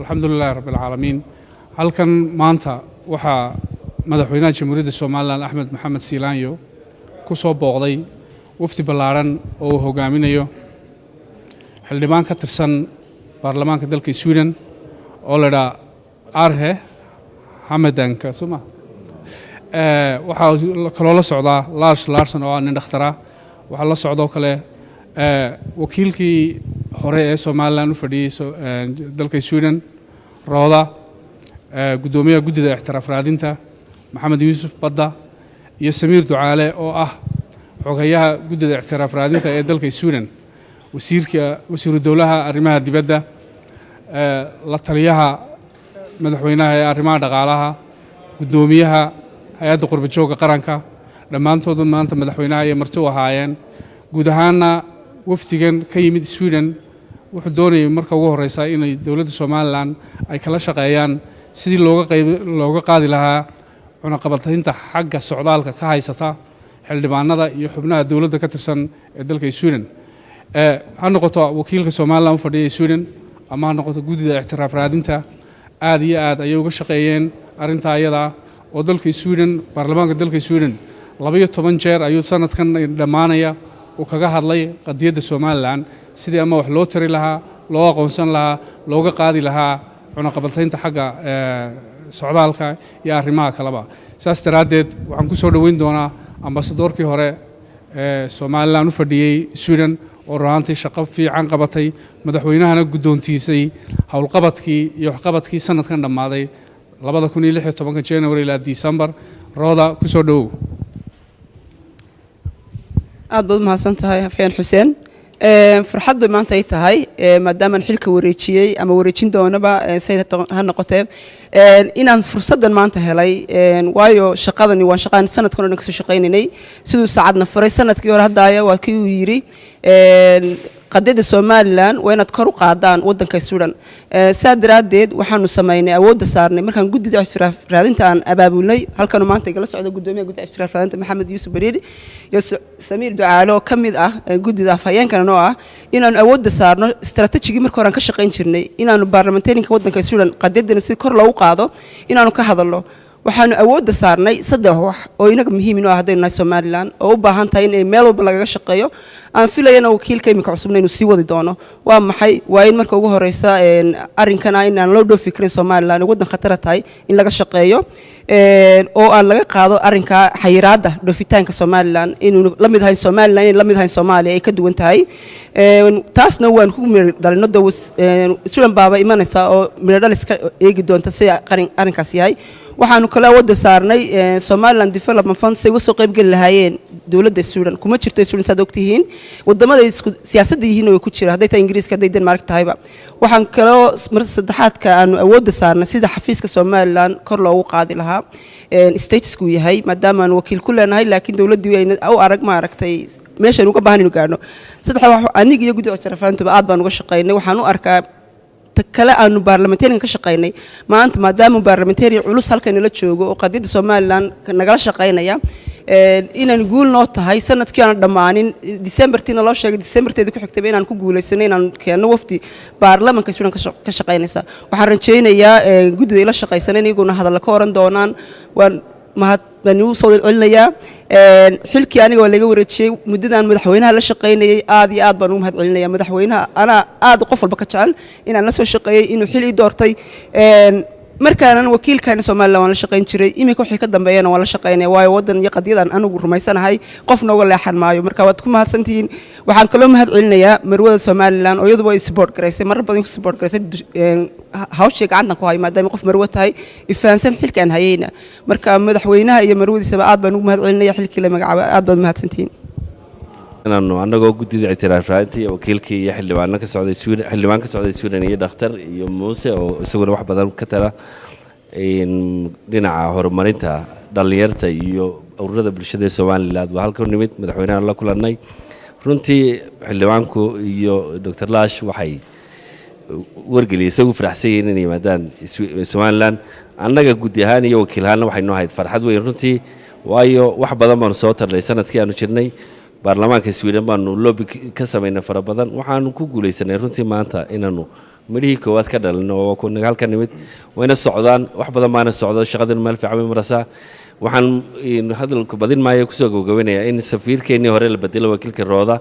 الحمد لله رب العالمين. halkan maanta waxaa madaxweynaha jamhuuriyadda Soomaaliland Axmed Maxamed Siilaanyo ku soo booqday wafdi ballaaran oo uu hogaaminayo xildhibaan ka tirsan baarlamaanka dalka Sweden oo la yiraahdo Arhe Hamadanka suma waxaa kaloo la socdaa Lars Larsson oo nin dhakhtar ah waxaa la socdo kale wakiilkii hore ee Soomaaliland u fadhiyay dalka Sweden Roda gudoomiyaha guddida ixtiraaf raadinta Maxamed Yuusuf Badda iyo Samiir Ducaale oo ah xogayaha guddida ixtiraaf raadinta ee dalka Sweden wasiiru dawlaha arrimaha dibadda la taliyaha madaxweynaha ee arrimaha dhaqaalaha gudoomiyaha hay'adda qurbajooga qaranka dhammaantood maanta madaxweynaha ay marti u ahaayeen guud ahaanna wafdigan ka yimid Sweden wuxuu doonayay marka ugu horeysa inay dawladda Soomaaliland ay kala shaqeeyaan sidii looga qaadi lahaa cunaqabataynta xagga socdaalka ka haysata xildhibaanada iyo xubnaha dawladda ka tirsan ee dalka Sweden ha noqoto wakiilka Soomaaliland u fadhiyay Sweden ama ha noqoto guddida ixtiraaf raadinta aad iyo aad ay uga shaqeeyeen arinta ayada oo dalka Sweden baarlamaanka dalka Sweden 12 jeer ayuu sanadkan dhamaanaya oo kaga hadlay qadiyadda Soomaaliland sidii ama wax loo tiri lahaa loo aqoonsan lahaa looga qaadi lahaa cunaqabataynta xagga socdaalka iyo arrimaha kaleba saas daraadeed waxaan ku soo dhaweyn doonaa ambassadorkii hore ee Soomaaliland u fadhiyay Sweden oo raantii shaqo fiican qabatay madaxweynahana guddoontiisay howlqabadkii iyo waxqabadkii sanadkan dhamaaday 2016 January ilaa December Roda ku soo dhawow aad baad mahadsantahay Afyaan Xuseen farxad bay maanta ay tahay maadaama xilka wareejiyay ama wareejin doonaba sayid ha noqotay inaan fursadan maanta helay waayo shaqadani waa shaqaan sanadkan oo ka soo shaqeynay sidoo saacadna furay sanadkii hore hadda waa kii uu yiri qadada Soomaaliland waa inaad kor u qaadaan wadanka Sweden saadaradeed waxaanu sameeynay awood saarnay markaan guddida ixtiraaf raadinta aan abaabulnay halkan maanta igala socdo gudoomiyaha guddida ixtiraaf raadinta Maxamed Yuusuf Bariiri iyo Samiir Ducaale oo kamid ah guddida afhayeenkan oo ah inaan awood saarno istaraatiijigi markii hore aan ka shaqeyn jirnay inaanu baarlamantariga wadanka Sweden qadadana si kor loogu qaado inaanu ka hadalno waxaanu awood saarnay saddex wax oo inaga muhiim ah hadayna Soomaaliland oo u baahan tahay in meel walba laga shaqeeyo aan filayna wakiilka imika cusubna inuu sii wadi doono waa maxay waa in marka ugu horeysa arrinkan aan loo dhoofi karin Soomaaliland wadan khatar tahay in laga shaqeeyo oo aan laga qaado arrinka xayiraadda dhoofitaanka Soomaaliland inuu la mid yahay Soomaaliland in la mid yahay Soomaaliya ay ka duwan tahay taasna waan ku dhalino Sweden baaba imanaysa oo miradhaliska eegi doonta si arrinkaas yahay waxaanu kala wada saarnay Somaliland Development Fund si soo qayb gal lahaayeen dawladda Sweden kuma jirto Sweden sad ogtihiin wadamada siyaasadda yihiin oo ku jira haday tahay Ingiriiska haday Denmark tahayba waxaan kala mar saddexaadka aanu awood saarnay sida xafiiska Somaliland kor loogu qaadi lahaa statusku yahay maadaama aan wakiil ku leenahay laakiin dawladdu ay u arag ma aragtay meeshan uga baahan inuu gaarno saddex wax aniga iyo guddida ixtiraafraadinta aad baan uga shaqeynay waxaan u arkaa kala aanu baarlamantariga ka shaqeynay maanta maadaama baarlamantariga culus halkan la joogo oo qadiyada Soomaaliland nagala shaqeynaya inaan guul noo tahay sanadkii aan dhamaanin December-tina loo sheegay December-teeda ku xigtay inaan ku guuleysanay inaan keeno wafdi baarlamaanka Sweden ka shaqeynaysa waxaan rajaynayaa guddida ila shaqeysanay inaguna hadal ka oran doonaan waan mahadnaq u soo celinaya xilkii aniga oo laga wareejiyay muddadan madaxweynaha la shaqeynayay aad iyo aad baan u mahad celinaya madaxweynaha ana aad qof walba ka jecel inaan la soo shaqeeyay inuu xil ii doortay markaan wakiilkan Soomaaliland waan la shaqeyn jiray imika wixii ka dambeeyana waan la shaqeynay waayo wadan iyo qadiyadan anigu rumaysanahay qofna uga leexan maayo marka waad ku mahadsantihiin waxaan kaloo mahad celinayaa marwada Soomaaliland oo iyadu way support gareysay mar badan ku support gareysay hawsha gacanta ku hay maadaama qof marwo tahay ifaansan xilkan hayayna marka madaxweynaha iyo marwadiisa aad baan ugu mahad celinayaa xilkii la magacaabay aad baad mahadsantihiin anagoo guddida ixtiraaf raadinta iyo wakiilkii iyo xildhibaan ka socday Sweden iyo dhakhtar iyo Muuse oo isaguna wax badan ka tara dhinaca horumarinta dhalinyarta iyo ururada bulshada Soomaaliland waa halka nimid madaxweynaha la kulanay runtii xildhibaanku iyo Dr. Lash waxay wargeliyay isagu faraxsan inay yimaadaan Soomaaliland annaga guddi ahaan iyo wakiil ahaan waxay noo hayd farxad weyn runtii waayo wax badan baan soo tarlay sanadkii aanu jirnay baarlamaanka Sweden baanu lobby ka sameynay fara badan waxaanu ku guuleysanay runtii maanta inaanu midhihii koowaad ka dhalin oo ku halka nimid wayna socdaan wax badan baana socdo shaqadan meel fiican way maraysaa waxaan hadalku badin maayo kusoo gabagabanayaa in safiirkeennii hore la bedelo wakiilka rooda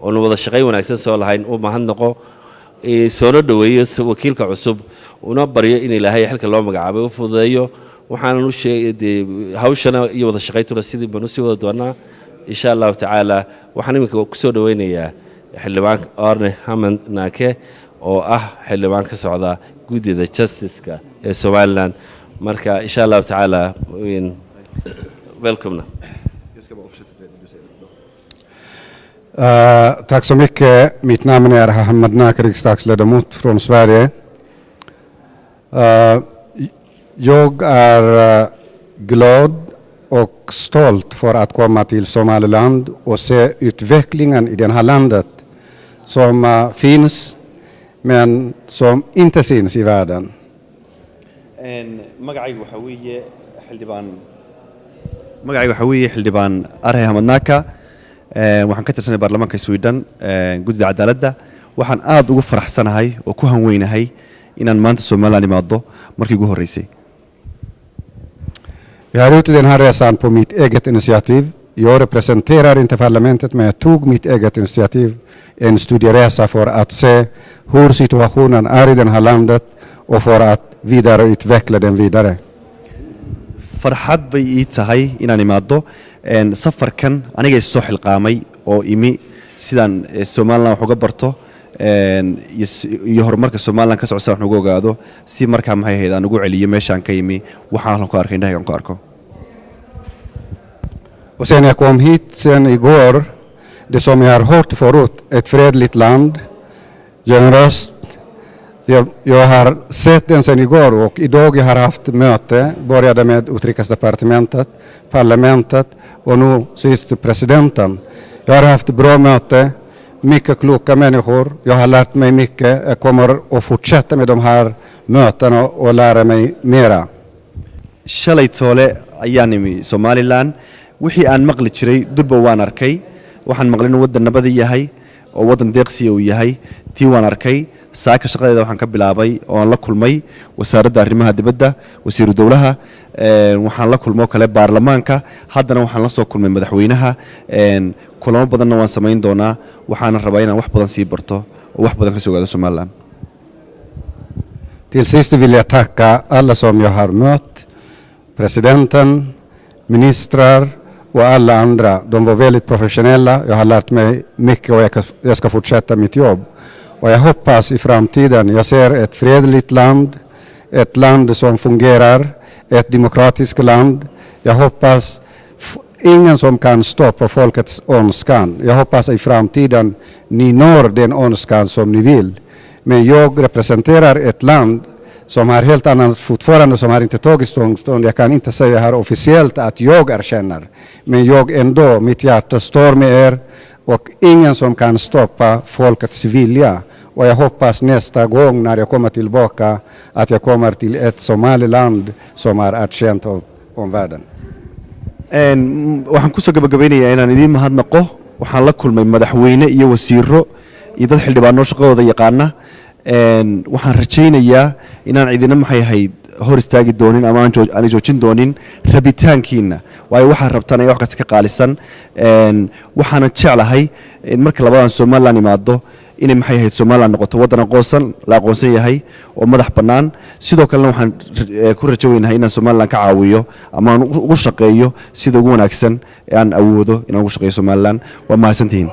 oonu wada shaqayn wanaagsan soo lahayn u mahadnaqo soona dhoweeyo wakiilka cusub una baryo in ilaahay xilka loo magacaabay u fududeeyo waxaanan u sheegay hawshana iyo wada shaqayntuna sidii baan usii wada doonaa insha allahu tacaala waxaan iminka kusoo dhoweynayaa xildhibaan Orne Hammond Naake oo ah xildhibaan ka socda guddida justice-ka ee Somaliland marka insha allahu tacaala welcome. Tack så mycket. Mitt namn är Hammond Naake, riksdagsledamot från Sverige. Jag är glad och stolt för att komma till Somaliland och se utvecklingen i det här landet som finns men som inte syns i världen. magacaygu waxa weeye xildhibaan Arhe Hammond Naake waxaan ka tirsanay baarlamaanka Sweden guddida cadaaladda waxaan aad ugu faraxsanahay oo ku hanweynahay inaan maanta Somaliland imaado markii ugu horeysay. Jag är ute den här resan på mitt eget initiativ. Jag representerar inte parlamentet men jag tog mitt eget initiativ, en studieresa för att se hur situationen är i det här landet och för att vidareutveckla den vidare. farxad bay ii tahay inaan imaado safarkan aniga soo xilqaamay oo imi sidaan Somaliland wax uga barto iyo horumarka Somaliland ka socda wax uga ogaado si markaa maxay ahayd aan ugu celiyo meeshaan ka imi waxaan halka ku arkay indhaha ku arko. Och sen jag kom hit sen igår, det som jag har hört förut, ett fredligt land, generöst. Jag har sett den sen igår och idag jag har haft möte, började med utrikesdepartementet, parlamentet och nu sist presidenten. Jag har haft bra möte, mycket kloka människor, jag har lärt mig mycket, jag kommer att fortsätta med de här mötena och lära mig mera. shalay toole ayaan imi Somaliland wixii aan maqli jiray durba waan arkay waxaan maqlay in wadan nabad yahay oo wadan deeqsi uu yahay tii waan arkay saaka shaqadeeda waxaan ka bilaabay oo aan la kulmay wasaaradda arrimaha dibadda wasiiru dawlaha waxaan la kulmo kale baarlamaanka haddana waxaan la soo kulmay madaxweynaha kulamo badanna waan sameyn doonaa waxaan rabaa inaan wax badan sii barto oo wax badan ka soo gaado Somaliland. Till sist vill jag tacka alla som jag har mött, presidenten, ministrar och alla andra. De var väldigt professionella. Jag har lärt mig mycket och jag ska fortsätta mitt jobb. Och jag hoppas i framtiden, jag ser ett fredligt land, ett land som fungerar, ett demokratiskt land. Jag hoppas ingen som kan stoppa folkets önskan. Jag hoppas i framtiden ni når den önskan som ni vill. Men jag representerar ett land som har helt annat fortfarande, som har inte tagit ståndpunkt. Jag kan inte säga här officiellt att jag erkänner. Men jag ändå, mitt hjärta står med er och ingen som kan stoppa folkets vilja. Och jag hoppas nästa gång när jag kommer tillbaka att jag kommer till ett Somaliland som är erkänt av omvärlden. waxaan ku soo gabagabeynayaa inaan idin mahadnaqo waxaan la kulmay madaxweyne iyo wasiiro iyo dad xildhibaano shaqadooda yaqaana waxaan rajaynayaa inaan idina maxay ahayd hor istaagi doonin ama aan joojin doonin rabitaankiina waayo waxaan rabtaan ay wax kasta ka qaalisan waxaan jeclahay in marka labadan Somaliland imaado inay maxay ahayd Somaliland noqoto wadan la aqoonsan yahay oo madax bannaan sidoo kale waxaan ku rajaynayaa inaan Somaliland ka caawiyo ama aan ugu shaqeeyo sida ugu wanaagsan ee aan awoodo inaan ugu shaqeeyo Somaliland waa mahadsantihiin.